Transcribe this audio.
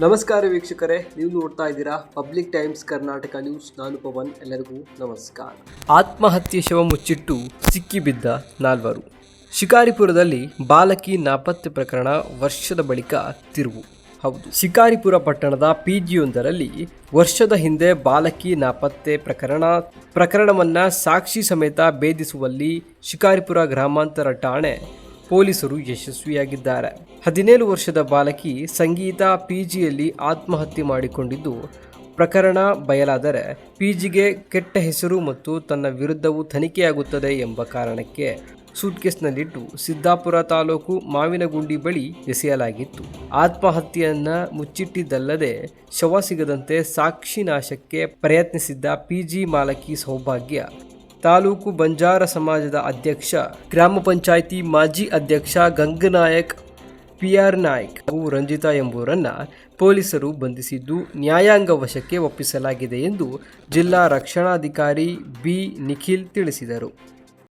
ನಮಸ್ಕಾರ ವೀಕ್ಷಕರೇ, ನೀವು ನೋಡ್ತಾ ಇದ್ದೀರಾ ಪಬ್ಲಿಕ್ ಟೈಮ್ಸ್ ಕರ್ನಾಟಕ ನ್ಯೂಸ್. ನಾನು ಪವನ್. ಎಲ್ಲರಿಗೂ ನಮಸ್ಕಾರ. ಆತ್ಮಹತ್ಯೆ ಶವ ಮುಚ್ಚಿಟ್ಟು ಸಿಕ್ಕಿಬಿದ್ದ ನಾಲ್ವರು. ಶಿಕಾರಿಪುರದಲ್ಲಿ ಬಾಲಕಿ ನಾಪತ್ತೆ ಪ್ರಕರಣ ವರ್ಷದ ಬಳಿಕ ತಿರುವು. ಹೌದು, ಶಿಕಾರಿಪುರ ಪಟ್ಟಣದ ಪಿಜಿಯೊಂದರಲ್ಲಿ ವರ್ಷದ ಹಿಂದೆ ಬಾಲಕಿ ನಾಪತ್ತೆ ಪ್ರಕರಣವನ್ನ ಸಾಕ್ಷಿ ಸಮೇತ ಭೇದಿಸುವಲ್ಲಿ ಶಿಕಾರಿಪುರ ಗ್ರಾಮಾಂತರ ಠಾಣೆ ಪೊಲೀಸರು ಯಶಸ್ವಿಯಾಗಿದ್ದಾರೆ. 17 ವರ್ಷದ ಬಾಲಕಿ ಸಂಗೀತ ಪಿಜಿಯಲ್ಲಿ ಆತ್ಮಹತ್ಯೆ ಮಾಡಿಕೊಂಡಿದ್ದು ಪ್ರಕರಣ ಬಯಲಾದರೆ ಪಿಜಿಗೆ ಕೆಟ್ಟ ಹೆಸರು ಮತ್ತು ತನ್ನ ವಿರುದ್ಧವೂ ತನಿಖೆಯಾಗುತ್ತದೆ ಎಂಬ ಕಾರಣಕ್ಕೆ ಸೂಟ್ಕೇಸ್ನಲ್ಲಿಟ್ಟು ಸಿದ್ದಾಪುರ ತಾಲೂಕು ಮಾವಿನಗುಂಡಿ ಬಳಿ ಎಸೆಯಲಾಗಿತ್ತು. ಆತ್ಮಹತ್ಯೆಯನ್ನ ಮುಚ್ಚಿಟ್ಟಿದ್ದಲ್ಲದೆ ಶವ ಸಿಗದಂತೆ ಸಾಕ್ಷಿ ನಾಶಕ್ಕೆ ಪ್ರಯತ್ನಿಸಿದ್ದ ಪಿಜಿ ಮಾಲಕಿ ಸೌಭಾಗ್ಯ, ತಾಲೂಕು ಬಂಜಾರ ಸಮಾಜದ ಅಧ್ಯಕ್ಷ, ಗ್ರಾಮ ಪಂಚಾಯಿತಿ ಮಾಜಿ ಅಧ್ಯಕ್ಷ ಗಂಗನಾಯಕ್, PR ನಾಯ್ಕ್ ಹಾಗೂ ರಂಜಿತಾ ಎಂಬುವರನ್ನ ಪೊಲೀಸರು ಬಂಧಿಸಿದ್ದು ನ್ಯಾಯಾಂಗ ವಶಕ್ಕೆ ಒಪ್ಪಿಸಲಾಗಿದೆ ಎಂದು ಜಿಲ್ಲಾ ರಕ್ಷಣಾಧಿಕಾರಿ ಬಿ ನಿಖಿಲ್ ತಿಳಿಸಿದರು.